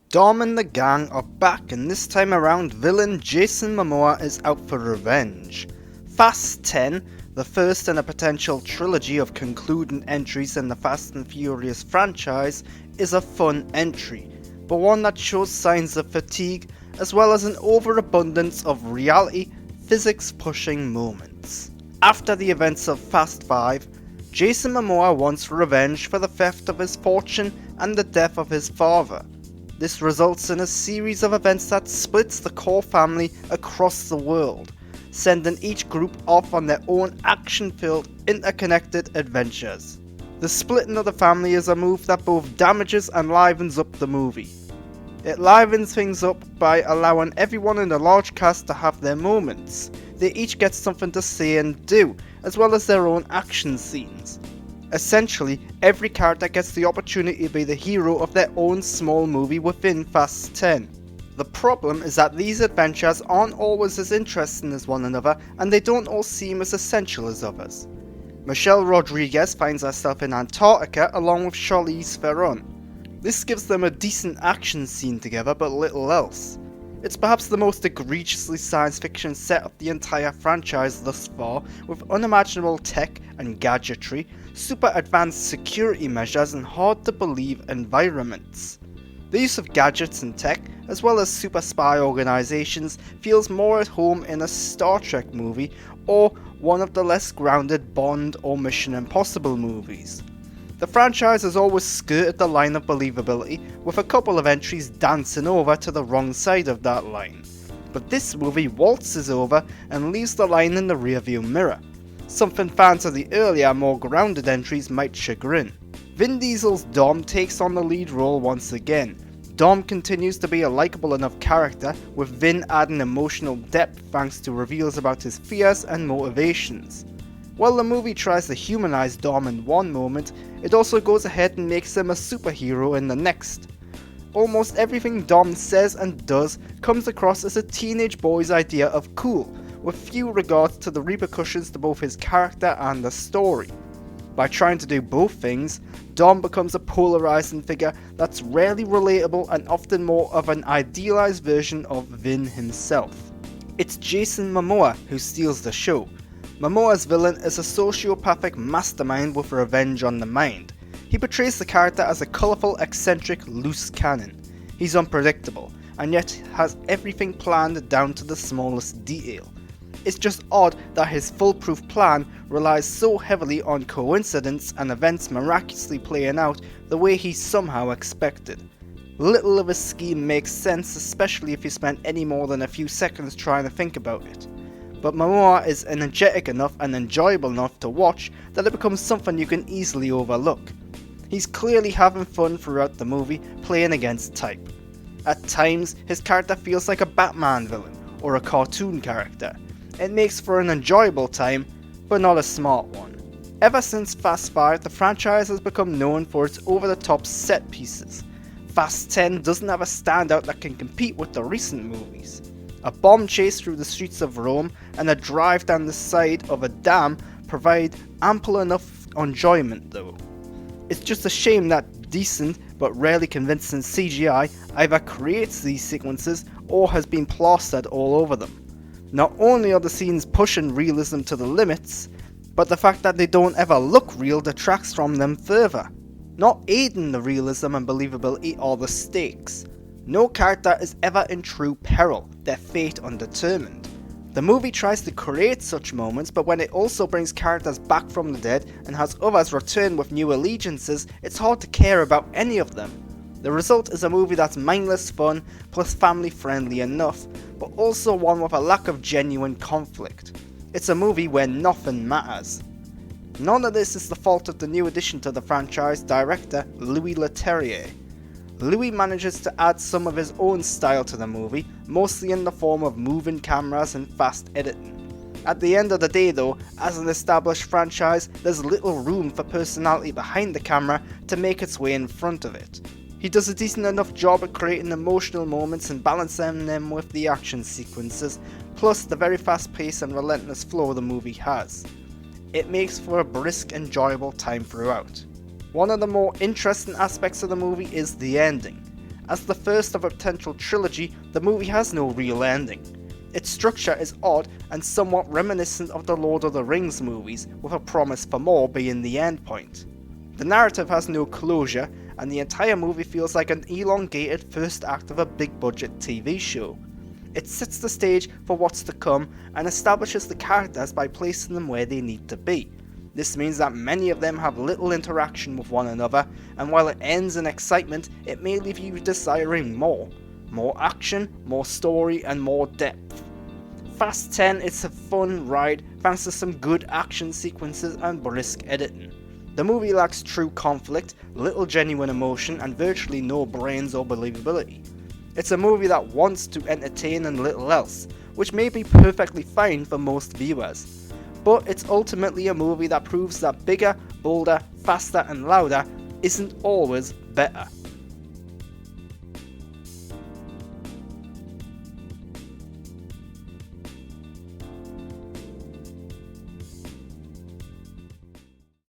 Dom and the gang are back, and this time around villain Jason Momoa is out for revenge. Fast 10, the first in a potential trilogy of concluding entries in the Fast and Furious franchise, is a fun entry, but one that shows signs of fatigue as well as an overabundance of reality, physics-pushing moments. After the events of Fast 5, Jason Momoa wants revenge for the theft of his fortune and the death of his father. This results in a series of events that splits the core family across the world, sending each group off on their own action-filled, interconnected adventures. The splitting of the family is a move that both damages and livens up the movie. It livens things up by allowing everyone in the large cast to have their moments. They each get something to say and do, as well as their own action scenes. Essentially, every character gets the opportunity to be the hero of their own small movie within Fast 10. The problem is that these adventures aren't always as interesting as one another, and they don't all seem as essential as others. Michelle Rodriguez finds herself in Antarctica along with Charlize Theron. This gives them a decent action scene together, but little else. It's perhaps the most egregiously science fiction set of the entire franchise thus far, with unimaginable tech and gadgetry, super advanced security measures and hard to believe environments. The use of gadgets and tech, as well as super spy organizations, feels more at home in a Star Trek movie or one of the less grounded Bond or Mission Impossible movies. The franchise has always skirted the line of believability, with a couple of entries dancing over to the wrong side of that line. But this movie waltzes over and leaves the line in the rearview mirror, something fans of the earlier, more grounded entries might chagrin. Vin Diesel's Dom takes on the lead role once again. Dom continues to be a likeable enough character, with Vin adding emotional depth thanks to reveals about his fears and motivations. While the movie tries to humanize Dom in one moment, it also goes ahead and makes him a superhero in the next. Almost everything Dom says and does comes across as a teenage boy's idea of cool, with few regards to the repercussions to both his character and the story. By trying to do both things, Dom becomes a polarizing figure that's rarely relatable and often more of an idealized version of Vin himself. It's Jason Momoa who steals the show. Momoa's villain is a sociopathic mastermind with revenge on the mind. He portrays the character as a colourful, eccentric, loose cannon. He's unpredictable, and yet has everything planned down to the smallest detail. It's just odd that his foolproof plan relies so heavily on coincidence and events miraculously playing out the way he somehow expected. Little of his scheme makes sense, especially if you spend any more than a few seconds trying to think about it. But Momoa is energetic enough and enjoyable enough to watch that it becomes something you can easily overlook. He's clearly having fun throughout the movie, playing against type. At times, his character feels like a Batman villain, or a cartoon character. It makes for an enjoyable time, but not a smart one. Ever since Fast 5, the franchise has become known for its over-the-top set pieces. Fast 10 doesn't have a standout that can compete with the recent movies. A bomb chase through the streets of Rome and a drive down the side of a dam provide ample enough enjoyment though. It's just a shame that decent but rarely convincing CGI either creates these sequences or has been plastered all over them. Not only are the scenes pushing realism to the limits, but the fact that they don't ever look real detracts from them further. Not aiding the realism and believability are the stakes. No character is ever in true peril, their fate undetermined. The movie tries to create such moments, but when it also brings characters back from the dead and has others return with new allegiances, it's hard to care about any of them. The result is a movie that's mindless fun, plus family friendly enough, but also one with a lack of genuine conflict. It's a movie where nothing matters. None of this is the fault of the new addition to the franchise, director Louis Leterrier. Louis manages to add some of his own style to the movie, mostly in the form of moving cameras and fast editing. At the end of the day though, as an established franchise, there's little room for personality behind the camera to make its way in front of it. He does a decent enough job at creating emotional moments and balancing them with the action sequences, plus the very fast pace and relentless flow the movie has. It makes for a brisk, enjoyable time throughout. One of the more interesting aspects of the movie is the ending. As the first of a potential trilogy, the movie has no real ending. Its structure is odd and somewhat reminiscent of the Lord of the Rings movies, with a promise for more being the end point. The narrative has no closure, and the entire movie feels like an elongated first act of a big budget TV show. It sets the stage for what's to come and establishes the characters by placing them where they need to be. This means that many of them have little interaction with one another, and while it ends in excitement, it may leave you desiring more. More action, more story, and more depth. Fast 10 is a fun ride thanks to some good action sequences and brisk editing. The movie lacks true conflict, little genuine emotion, and virtually no brains or believability. It's a movie that wants to entertain and little else, which may be perfectly fine for most viewers. But it's ultimately a movie that proves that bigger, bolder, faster, and louder isn't always better.